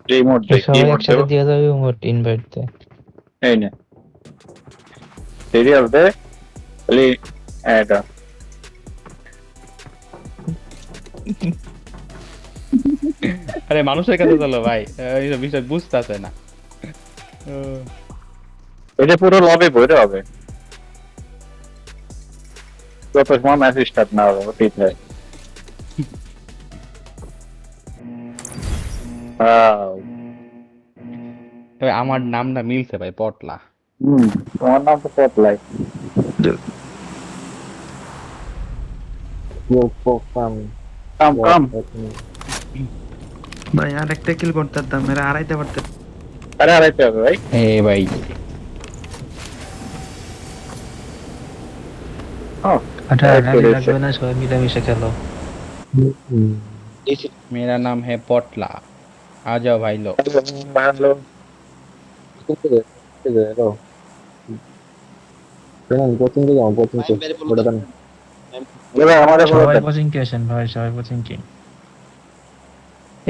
Remote দে কি সবাই mode একসাথে দেব দিয়ে যাবে ইনভাইট দে। এই নে সিরিয়াল দে খালি এটা আরে মানুষের কাছে চলো ভাই, এইসব বিষয় বুঝতেছে না। এটা পুরো লবি ভরে হবে যত সময় ম্যাচ স্টার্ট না হবে ঠিক আছে তবে আমার নামটা মিলছে ভাই, পটলা। তোমার নাম তো পটলাই কাম কাম ভাই আর একটা কিল করতাম, এরা আড়াইতে পারতে। আরে আড়াইতে হবে ভাই ভাই আচ্ছা আগে লাগবে না, সবাই মিলেমিশে খেলো। मेरा नाम है पोटला, आ जाओ भाई लोग। হ্যালো আমাদের সবাই কোচিং কি আসেন ভাই, সবাই কোচিং কি?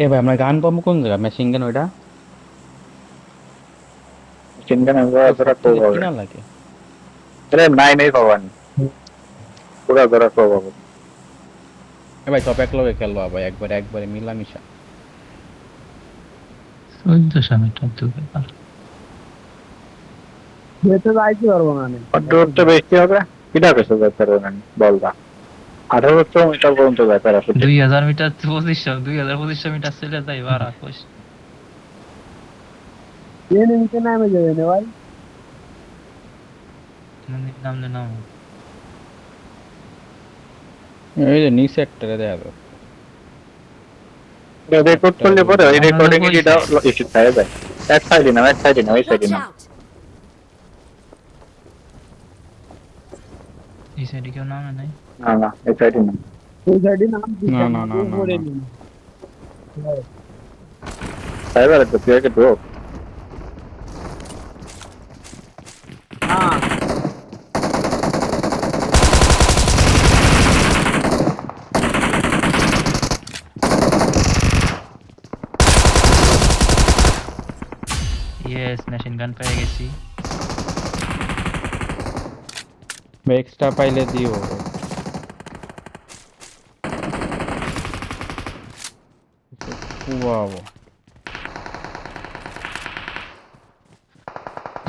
ভাই আমরা গান পাবো কোন জায়গা? মেশিন গান ওইটা চিন্তান কিনা লাগে। নাই নাই পাবানি পুরা ধরা পাবো ভাই সব এক লগে খেলবো ভাই, একবারে মিলামিশা। 1400 মিটার দূরে দূরটা বেশি হবে কিনা বেশি ব্যাপার বলবা 1800 মিটার পর্যন্ত ব্যাপার আছে 2000 মিটার 2500 মিটার চলে যাই বারা কোশ। নিচে নামে যাবে না ভাই, নামলে নাম এই যে নিচে একটা দেখাবে। রেকর্ড করলে পরে ওই রেকর্ডিং এটা ইস্যু থাকে যায় এক সাইডে না ওই সাইডে না এই সাইডে কেউ নামে নাই। না না এই সাইডে না ওই সাইডে নাম না সাইবার তো তুই আগে ঢোক ইয়েস মেশিন গান পেয়ে গেছি। এক্সট্রা পাইলে দিও। ওয়াও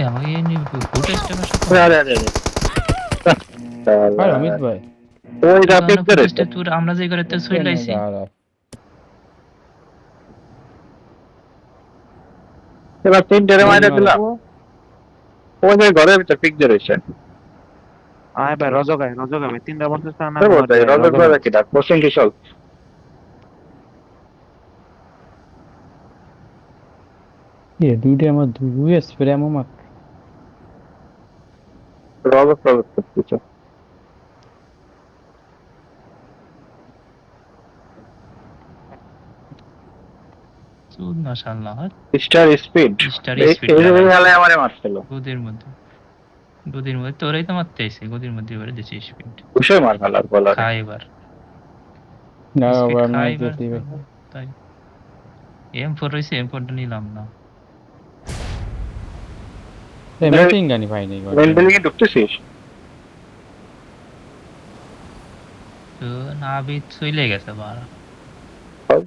আমাকে এই ফুটেজটা আরে ভাই অমিত ভাই ওই রাপিক করে তোর আমরা যে করে তো ছুই লাইছি। এবার তিনটে মাইরে দিলাম ওই যে ঘরের ভিতর পিক ধরেছে আয় ভাই রজগায় তিনটা বছর না রজক ভাই কি ডাক কোশ্চেন কি চল দুইটা আমার দুই স্প্রে আমার রজক করতেছে মাশাআল্লাহ স্টার স্পিড এই হালে আমারে মারছিল গদির মধ্যে তোরাই তো মারতে আইছে, গদির মধ্যে এবারে দিছি স্পিড কুশে মার হালার বলা খাই এবার না আবার খাই নাই দিবে। তাই M4 রইছে, M4 টা নিলাম না। এই মেশিন গানি ভাই নেই মেন বিল্ডিং এ ঢুকতেছিস তো না বি চলে গেছে বারা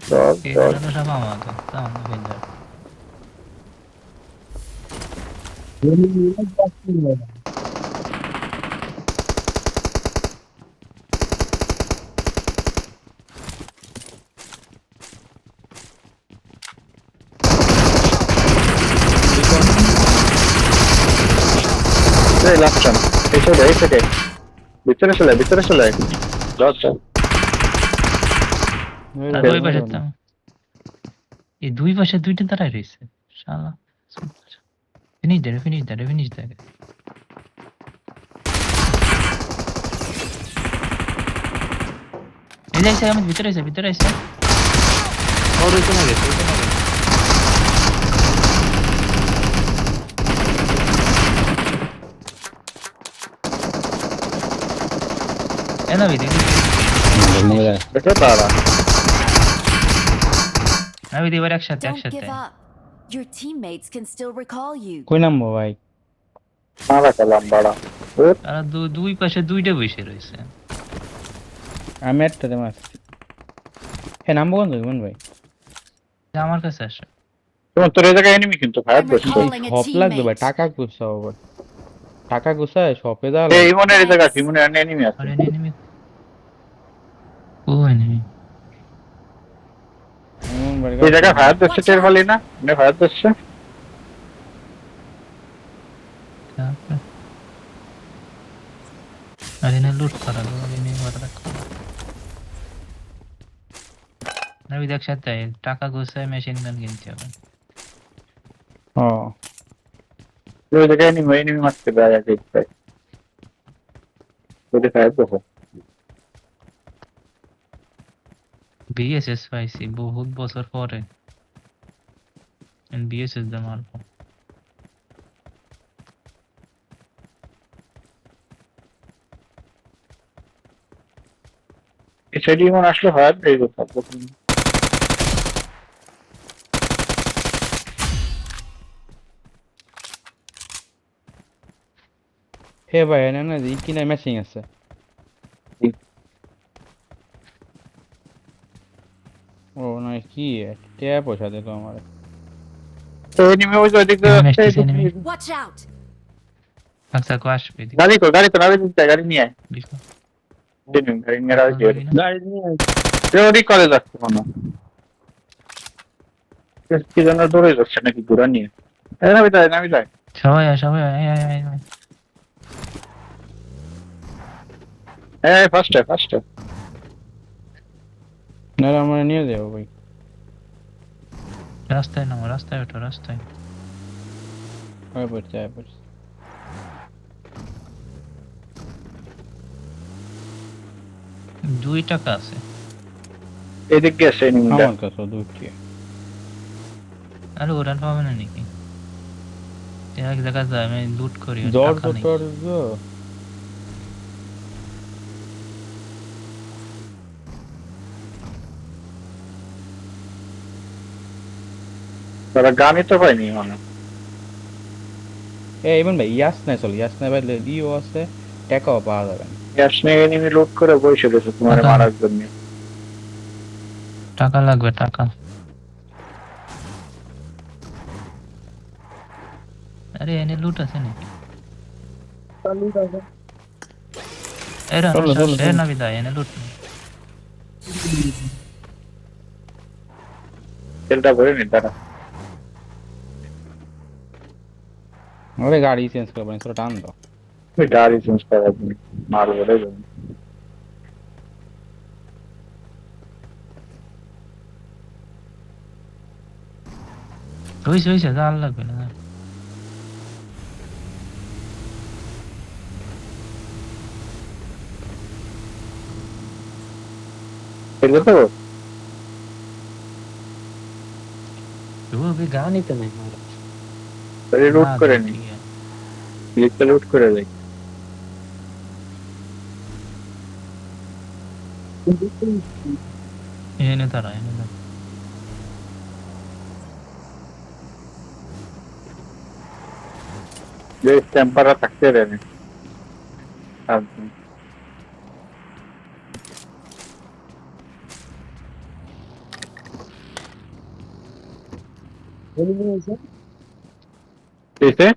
সব এটা তো সব আমাদের তাম ভেঞ্জার। এই লাস্টন এসে দে ভিতরে চলে চল দুই পাশে এই দুই পাশে দুইটা দাঁড়ায় রয়েছে শালা। ফিনিশ দে এই যাইছে আমি ভিতরে আইছে ওর ওই কোনা গেছে এনা ভিতরে দেখে তারা আমি এবার একসাথে Don't একসাথে give up. Your teammates can still recall you. কই নামবো ভাই? মারা কালাম বাড়া তারা দুই পাশে দুইটা বসে রয়েছে। আমি একটাতে মারছি। হ্যাঁ নামবো কোন থেকে ভাই? আমার কাছে আসে। তোমার তোর এই জায়গায় এনিমি কিন্তু ফায়ার I'm করছে recalling a শপ লাগবে ভাই, teammate. টাকা গুছাও আবার। টাকা গুছায় শপে যাওয়া এই লাগবে। ইমনের এই জায়গা আছে ইমনের এনিমি আছে আরে এনিমি ও এনিমি এমন বাড়ি এই জায়গায় ফায়ার কাছে- দিচ্ছে টের পালি না মানে ফায়ার দিচ্ছে আরে না লুট করা গো এনিমি মারা রাখো। আমি একসাথে টাকা গোছায় মেশিন গান কিনতে হবে। ও ওই জায়গায় এনিমি মারতে দেয় আগে ইচ্ছায় ওদের ফায়ার দিচ্ছে বিএসএস পাইছি বহুত বছর পরে। বিএসএস দিয়ে মারবো। এই সাইডে ইমন আসলে ফায়ার দেয় কোথাও প্রথম হে ভাই এনে না ই কিনা ম্যাচিং আছে। ও না কি ট্যাপ পয়সা দিল আমার। তো এনিমি ওই যে ওই দিক দিয়ে Enemy আসছে, আসতেছে, enemy। Watch out. আচ্ছা কো আসবে এদিকে। গাড়ি তো নামে দিতে গাড়ি নিয়ে আয় দেখো। গাড়ি নিয়ে রাখি গাড়ি নিয়ে ওরই করে যাচ্ছে মনে কি যেন দৌড়ে যাচ্ছে নাকি ঘোরা নিয়ে নামি যায় সবাই আয়, সবাই আয়, আয়, আয়, আয়। হ্যাঁ ফার্স্ট না আমার নিয়ে যাবো ভাই। রাস্তায় নামো, রাস্তায় ওঠো, রাস্তায়। আয় পড়ছে আয় পড়ছে। 2 টাকা আছে। এদিক গেছে এনিমিটা আমার কাছে দুটি। আরে ওরান পাবে না নাকি? এক জায়গা যায় আমি লুট করি জ্বর টাকা নেই। টর তারা গানই তো পাইনি মানে ইমন ভাই ইয়াস নাই চল, ইয়াস নাই ভাই ইও আছে, টাকাও পাওয়া যাবে না। গ্যাস নিয়ে এনিমি লুট করে বসে গেছে তোমার টাকা। মারার জন্য টাকা লাগবে, টাকা। আরে এনে লুট আছে নাকি? চালু আছে এরা চলো, চলো, চলো। না বিদায় এনে লুট নেই। তেলটা ভরে নি তারা আরে গাড়ি চেঞ্জ করবো না, টান দাও। ওই গাড়ি চেঞ্জ করার জন্য মাল ভরে যাবে হইছে জাল লাগবে না। এগুলো তো গানই তো নাই মারা। লুট করে নি লিখতে লুট করে যাই এনে তারা এনে তারা। যে টেম্পারা থাকতে রেনে এনিমি আছে এসে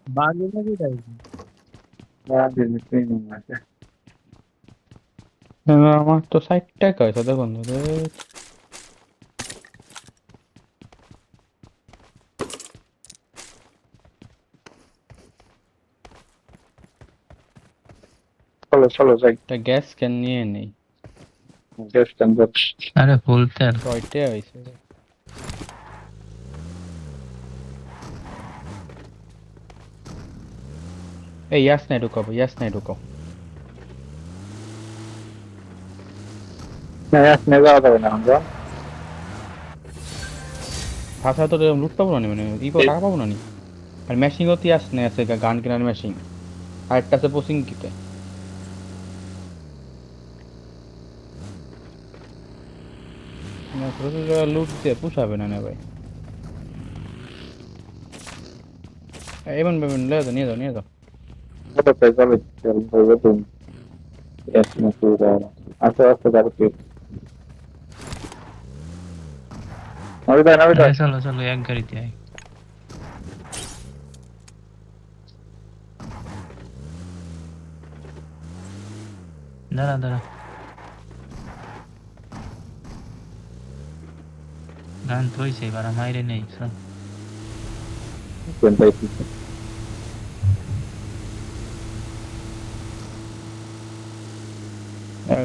বাগে নাকি যাইছে আমার তো 60 টাকা হয়েছে দেখুন রে। চলো যাই একটা গ্যাস ক্যান নিয়ে নেই। গ্যাস টেম্পার আরে ফুল তেল। 6 টাকা হয়েছে। ইয়াস নাই ঢুকাবো, ইয়াস নাই ঢুকাও। না আসনে যাওয়া যাবে না আমরা ভাষা তো লুট পাবো না মানে টাকা পাবো না নি। আর মেশিন অতি আস নাই আছে গান কেনার মেশিন। আর একটা আছে পোসিং কিতে। না ছোট ছোট লুট দিয়ে পুষাবে না ভাই। এমন ভাবে নিয়ে যাও নিয়ে যাও। কত টাকা চলে তুমি এস না পুরো আস্তে আস্তে যাবে নাবিদা চলো চলো এক গাড়িতে আয়। দাঁড়া দাঁড়া, গান তো হয়েছে, এবার মাইরে নেই চল। কোনটাই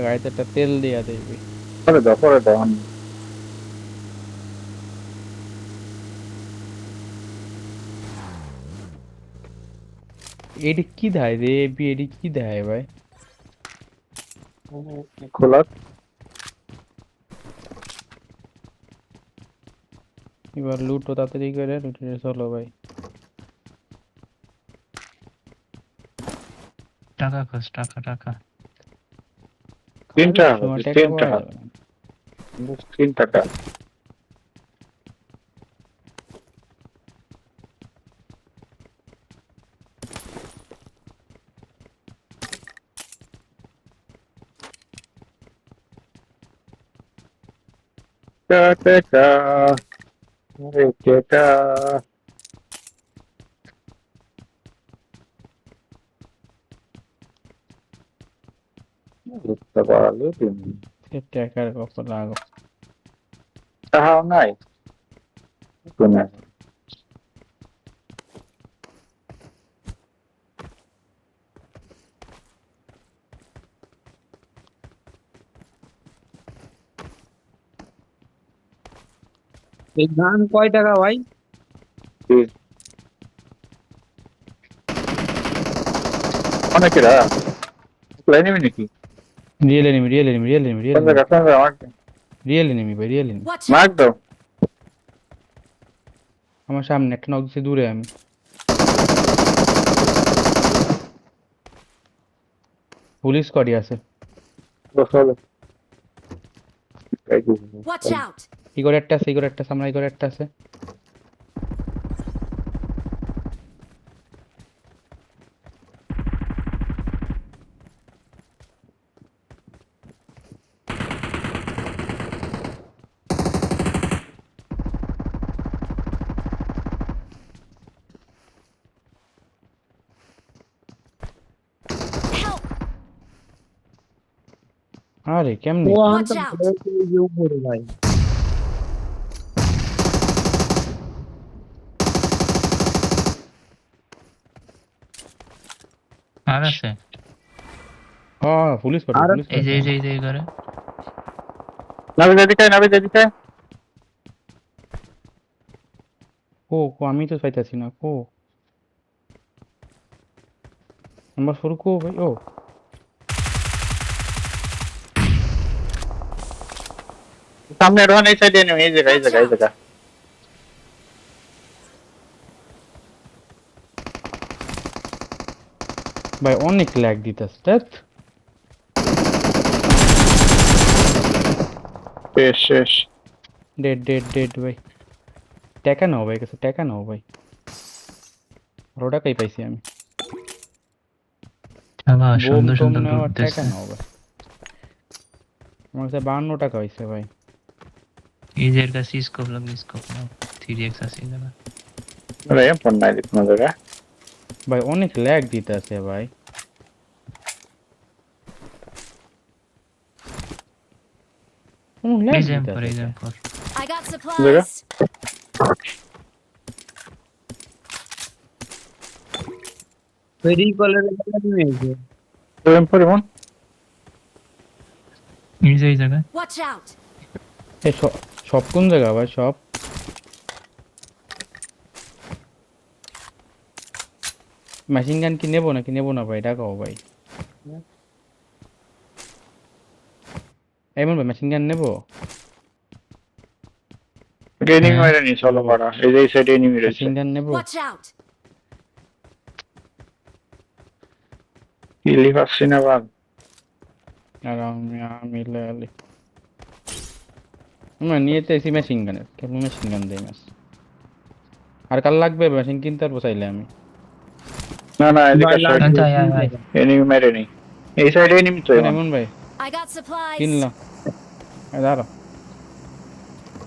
গাড়িতে একটা তেল দিয়া দেবে। পরে দাও এটি কি দেয় রে এটি কি দেয় ভাই? খোলা এবার লুটো তাড়াতাড়ি করে লুটে চলো ভাই। টাকা খোঁজ, টাকা টাকা। তিনটা সময় টাকা তিনটা পাওয়া যাবে না। 3 টাকা টাকা টাকা বুঝতে পারলে তুমি সে টাকার কত লাগো। তাহাও নাই কোনো এই গান কয় টাকা ভাই? অনেকেরা লাইনে নাকি real enemy real enemy real enemy real কোন জায়গা আমার রিয়েল এনিমি ভাই real enemy. Watch mark out! দাও আমার সামনে একটা নক দিচ্ছে দূরে আমি। পুলিশ স্কোয়াডই আছে। চলো Watch out! এই করে একটা আছে এই করে একটা সামনে এই করে একটা আছে। Help! আরে কেমনে? ও Watch আনতাম out! যে উপরে ভাই। আর আছে হ্যাঁ পুলিশ স্কোয়াড আর পুলিশ এই যে স্কোয়াড। এই যে এই যে এই ঘরে। নাবিদ এদিকে ও কো আমি তো পাইতাছি না কো। নাম্বার 4 কো ভাই ও। সামনে রোহন এই সাইডে নেই এই জায়গা ভাই অনেক ল্যাগ দিতেছে ধ্যাৎ। শেষ ডেড ডেড ডেড ভাই। টাকা নাও ভাই কাছে টাকা নাও ভাই। টাকাই পাইছি আমি। আবার বোম সুন্দর টোম সুন্দর নেওয়ার লুট টাকা দিচ্ছে। নাও ভাই। আমার কাছে 52 টাকা হইছে ভাই। এই যে এর কাছে স্কোপ লাগবে, স্কোপ নাও। 3x আছে এখানে। আরে ফোন নাই কোনো জায়গা ভাই অনেক ল্যাগ দিতেছে ভাই। ল্যাগ এই যে M4, এই দিতেছে। যে M4। I got supplies! ফেরি কলের নিয়েছে। প্রেম পরিমন এই যে এই জায়গায়। Watch out! এই সব কোন জায়গা ভাই সব? মেশিন গান কি নেবো নাকি নেবো না ভাই ডাকাও ভাই। এমন ভাই মেশিন গান নেবো? ট্রেনিং মেরে নি চলো পারা এই যে এই সাইডে এনিমি রয়েছে মেশিন গান নেবো? Watch out! কি লিভারছি না বাদ আর আমি লেলি আমরা নিয়েতে এসি মেশিন গানের কেমন মেশিন গান দেই ম্যাচ আর কাল লাগবে মেশিন কিনতে পারবো চাইলে আমি না না এদিকে ভাই লাগবে, আচ্ছা, আয়, আয়, আয়। এনিমি মেরেনি এই সাইডে এনিমি তো এমন ভাই I got supplies. কিনলাম দাঁড়ো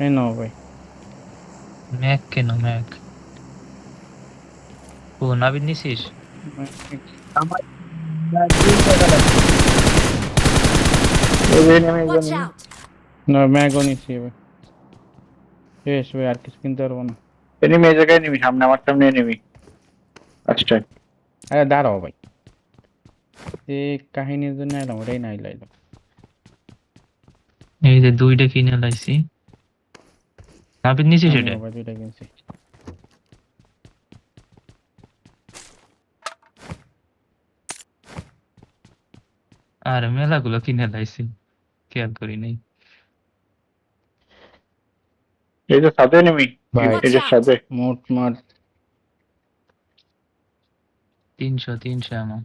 এই নাও ভাই ম্যাক কেন ম্যাক? ও নাবিদ নিছিস? আমার 3 টাকা লাগবে। এই যে এনিমি Watch out. না ম্যাগও নিচ্ছি ভাই শেষ ভাই আর কিছু কিনতে পারবো না এনিমি এই জায়গায় এনিমি সামনে আমার সামনে এনিমি আচ্ছা আরে দাঁড়াও ভাই এই কাহিনীর জন্য এলাম ওটাই নাই লাইলাম এই যে 2টা কিনে লাইছি। নাবিদ নিছিস এটা? ভাই দুইটা কিনছি আর মেলাগুলো কিনে লাইছি, খেয়াল করি নাই। এই যে সাথে এনিমি ভাই এই যে সাথে মোট মার 300 আমার।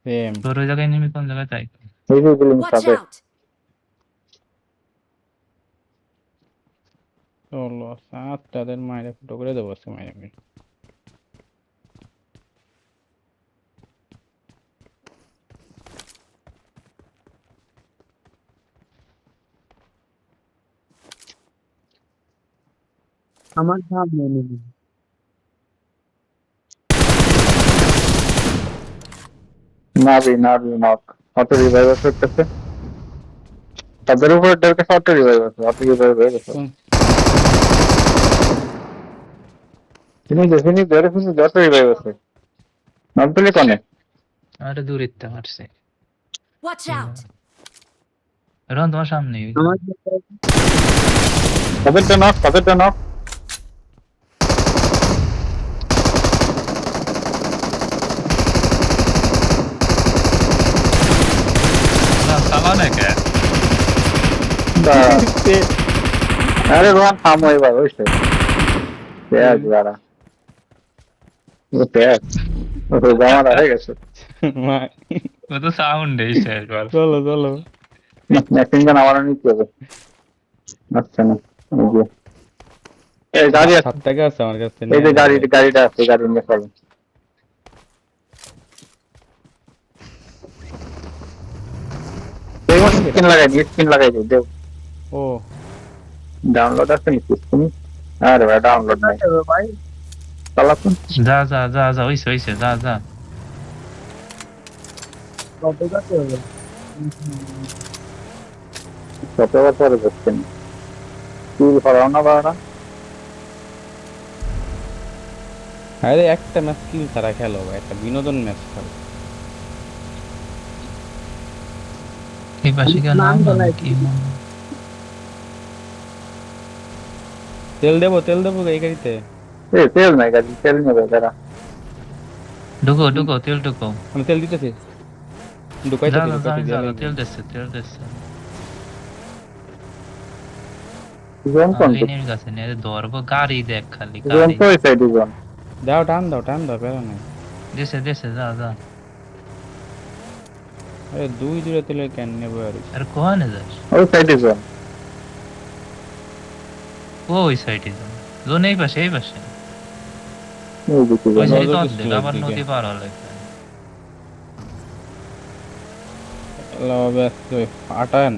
সেম তোর ওই জায়গায় নেমে কোন জায়গায় তাই? এই যে গুলো Watch সাথে out. চলো সাত তাদের মায়ের ফুটো করে দেবো আজকে মায়ের আমি আমার সামনে নেই। নাবি নক অটো রিভাইভার করতেছে তাদের উপর ডেলকে অটো রিভাইভার আছে অটো রিভাইভার হয়ে গেছে তিনি দেখেনি বেরে কিন্তু অটো রিভাইভার আছে নক দিলে কোনে আরে দূরে তে মারছে। Watch out. রন তোমার সামনে। আমার তাদেরটা নক না সালা না কে? আরে রোহান থামো এবার হয়েছে পেঁয়াজ বাড়া ও পেঁয়াজ ও জামাটা হয়ে গেছে ও তো সাউন্ড এই শেষ বার। চলো চলো মেশিন গান আমার নিতে হবে আচ্ছা না এই গাড়ি আছে 7 টাকা আছে আমার কাছে এই যে গাড়িটা আছে গাড়ি নিয়ে চলো স্ক্রিন লাগাই দিও দেও ও ডাউনলোড আছে নাকি তুমি আরে ভাই ডাউনলোড নাই ভাই চালাতুন যা হইছে যা। কত কাছে হবে? কত বছর যাচ্ছেন কি করাও না বাড়া আরে একটা ম্যাচ কিল ছাড়া খেলো ভাই একটা বিনোদন ম্যাচ খেলো এই পাশে কেন নাম নাম বলাই কি? তেল দেবো এই গাড়িতে এই তেল নাই গাড়ি তেল নেবে যারা ঢুকো তেল ঢুকো। আমি তেল দিতেছি ঢুকাই যা তেল দিচ্ছে। জোন কোন এনিমির কাছে নিয়ে ধরবো গাড়ি দেখ খালি জোন গাড়ি। তো এই সাইডে জোন দাও টান দাও বেরো নাই দেশে যা। আরে দুই দূরে তেলে কেন নেবো আর আর কোহানে যাস? ওই সাইডে জোন ওই সাইডে যা। জোন এই পাশে এই দিকে ওই জোন সাইডে তো নজর অর্ধেক, দিচ্ছিল আবার ওইদিকে। নদী পার হলে ব্যস্ত আটান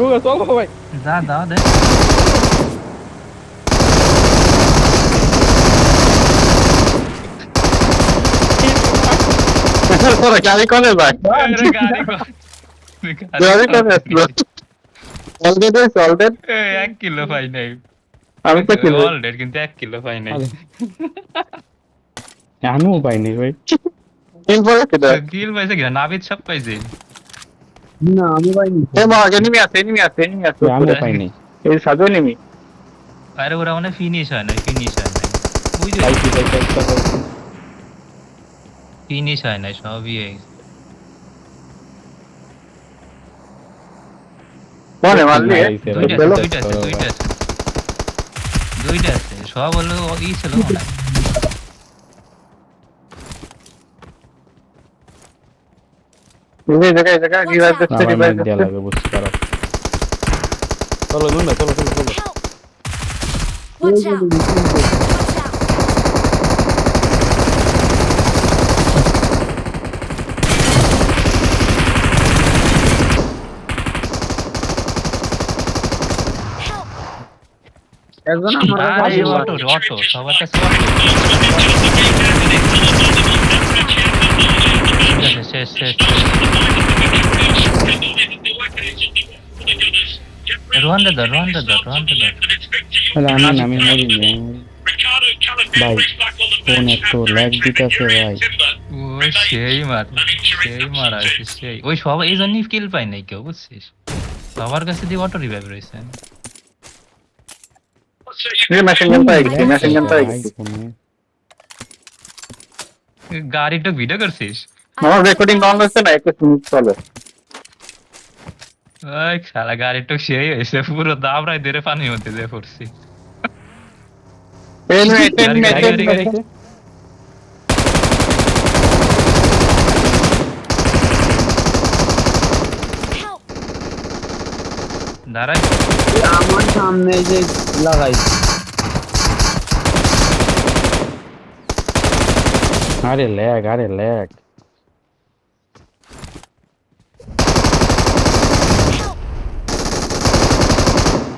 রুগা চলো ভাই যা দে। গাড়ি কোনে যায় গাড়ি কোনে আসলো অলরেডি 1 কিলো পাই নাই। আমি তো কিলো অলরেডি কিন্তু 1 কিলো পাই নাই। আমিও পাইনি ভাই তিন পরে কিটা কিল পাইছে কিনা? নাবিদ সব পাইছে। না আমি পাইনি। এ মা এনিমি আছে আমিও পাইনি এই সাজো এনিমি আরে ওরা মানে ফিনিশ হয় না বুঝলি? পাইছি ফিনিশ হয় না সবই কোনে মারলি দুইটা গেল আছে সব হলো ই ছিল মনে হয়। এই জায়গায় রিভাইভ না দিচ্ছে ভাই রিভাইভ ম্যাচ দেওয়া দিচ্ছে লাগবে বুঝতে পারো চলো নুন ভাই চলো চলো চলো Help! Watch out! Watch out! Help! একজন আমার কাছে আরে আসবে। অটো সবার কাছে অটো ঠিক আছে শেষ রোহানদা ধর তাহলে আমি মরিনি ভাই ফোন এত ল্যাগ দিতেছে ভাই ওই সেই মারা আছে সেই ওই সব এই জন্যই কিল পাই নাই কেউ বুঝছিস সবার কাছে দিয়ে অটো রিভাইভ রয়েছে মেশিন গান পাই গেছি ফোনে গাড়িটা ভিডিও করছিস আমার রেকর্ডিং অন হচ্ছে না 21 মিনিট চলে ওই শালা গাড়িটা সেই হয়েছে পুরো দাবড়াই ধরে পানির মধ্যে দিয়ে পড়ছি এই নে গাড়ি। Help! দাঁড়াই আমার সামনে যে লাগাই আরে ল্যাগ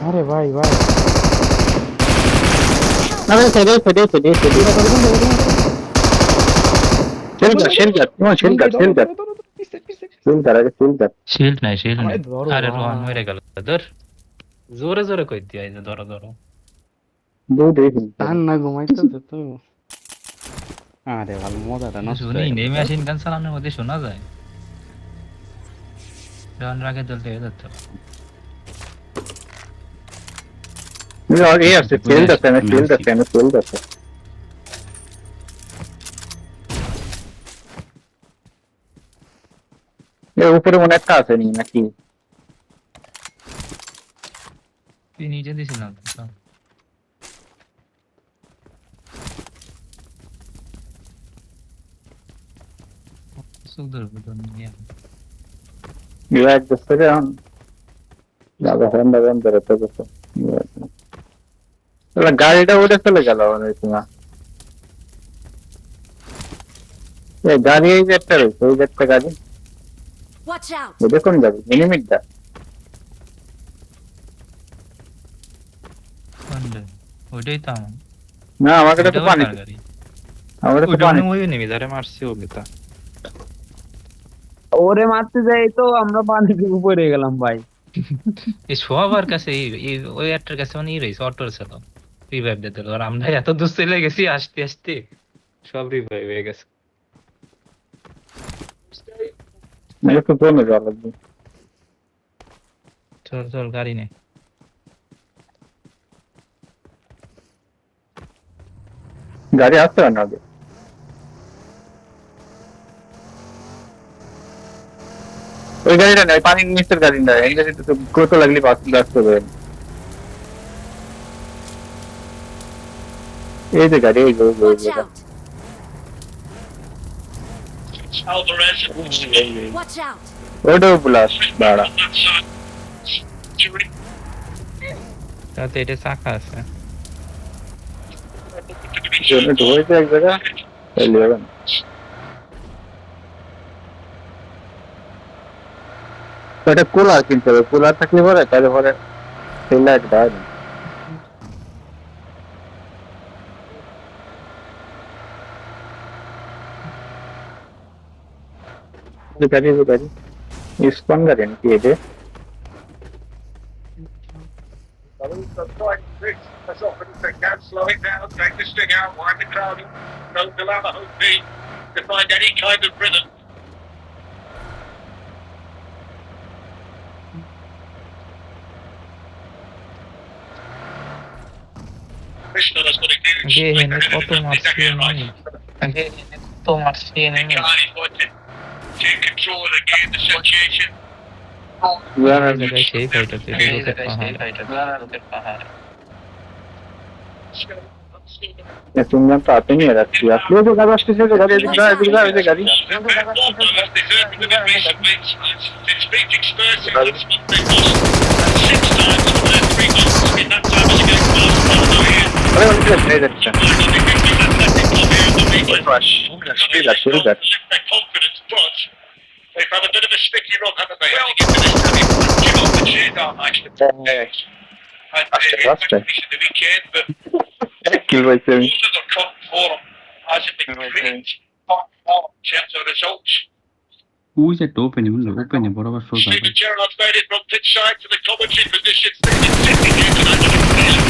আরে ভাই আরে সেদে শেল কর শিল্ড নাই আরে ধরো আরে ভাই। রোহান মরে গেল ধর জোরে কই দিয়া এই যে ধরো না ঘুমাইতেছে তো আরে ভালো মজাটা নষ্ট শুনি নেই মেশিন গান চালানোর মধ্যে শোনা যায় রোহান আগে দলতে হয়ে যেত এই আছে শেল আছে এর উপরে মনে একটা আছে নি নাকি তুই নিচে দিছিলাম তো সুন্দর বুদন নিয়ে রিভাইভ দিচ্ছে এখন দাদা হ্যান্ড ধরতে গেছে গাড়িটা উঠে চলে গেল মানে তোমার এই গাড়ি এই যে একটা রয়েছে ওই যে একটা গাড়ি Watch out! ওটা কোন গাড়ি মিনিমিটটা কোনটা ওইটাই তো আমার না আমার কাছে তো পানি গাড়ি আমার কাছে ওইটা পানি ওই নেমি ধরে মারছি ওকে তা ওরে মারতে যাই তো আমরা পানিতে উপরে গেলাম ভাই এই সবার কাছে ওই একটার কাছে মানে রয়েছে অটোর ছিল রিভাইভ দিতে আর আমরা এত দূর চলে গেছি আসতে সব রিভাইভ হয়ে গেছে একটু জমে যাওয়া লাগবে চল গাড়ি নে গাড়ি আসছে না আগে ওই গাড়িটা নয় পানির নিচের গাড়ি নয় এই গাড়িটা তো কত লাগলে ব্যস্ত হবে এই যে গাড়ি এই Watch out! Watch out! ওটাও ব্লাস্ট দাঁড়া তাতে এটা চাকা আছে জন্য ঢুকেছে এক জায়গা তাহলে হবে না এটা কুলার কিনতে হবে কুলার থাকলে পরে তাহলে পরে সেই লাইট দেয় না গাড়ি ইস্কন গাড়ি নাকি এটা Slow it down, take the stick out, wind the crowd, don't allow the whole beat to find any kind of rhythm. Krishna has got to do আগে এনে কত মারছি আমি আগে এনে কত মারছি আমি to control the game, the situation. জানেন, এই জায়গায় সেই ফাইট হচ্ছে লোকের পাহাড় তিনজন তো হাতে নিয়ে রাখছি। আপনি যে গাড়ি আসতেছে, যে গাড়ি এদিকে যা, এদিকে যা, এই যে গাড়ি। Since being experts in that spot, they've lost 6 times in the last 3 months. In that time, it's against Barcelona here. আরে অনেক এই দেখছেন। I don't think they've done that tactic club here in the weekend. ওই পাশ, speed আছে, speed আছে। Lift their confidence, but they've had a bit of a sticky run, haven't they? Well, into this time, punching off the Jadon, actually. And That's in the weekend, but কিল পাইছে আমি। most of their top form hasn't been great. Top form in terms of results. ওই যে একটা ওপেনে বুঝলো, ওপেনে বরাবর সোজা Stephen Gerrard's made it from pitch side to the commentary position. Stephen sitting here tonight on the field.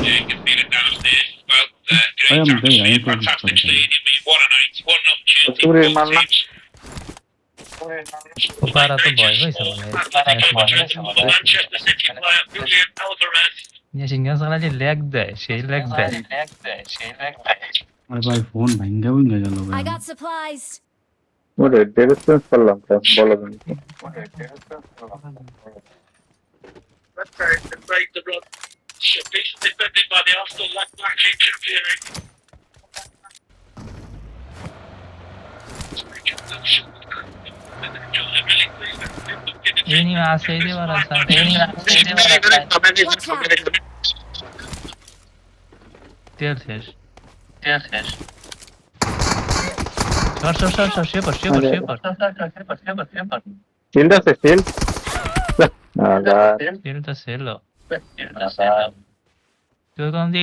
Yeah, you can feel it downstairs. Well, I am great very atmosphere, impressed fantastic with it. stadium. What a night, what an opportunity. Sorry, for both Manna. teams. ওপারা তো ভয় হয়েছে Manchester City player Julian Alvarez. সিঙ্গা সালা যে leg দেয় সেই leg দেয় আরে ভাই ফোন ভাঙ্গা ভাঙ্গা গেল I ভাই got supplies. ওরে ডেরেসেন্স করলাম তো, বলো তুমি। That's very good, break the run. Piece defended by the Arsenal left back in Trippier. Any আছে এই যে বারা আছে তেল শেষ সর শেপার শিল্ড আছে, শিল্ড। তেলটা সেল তুই কোন দিয়ে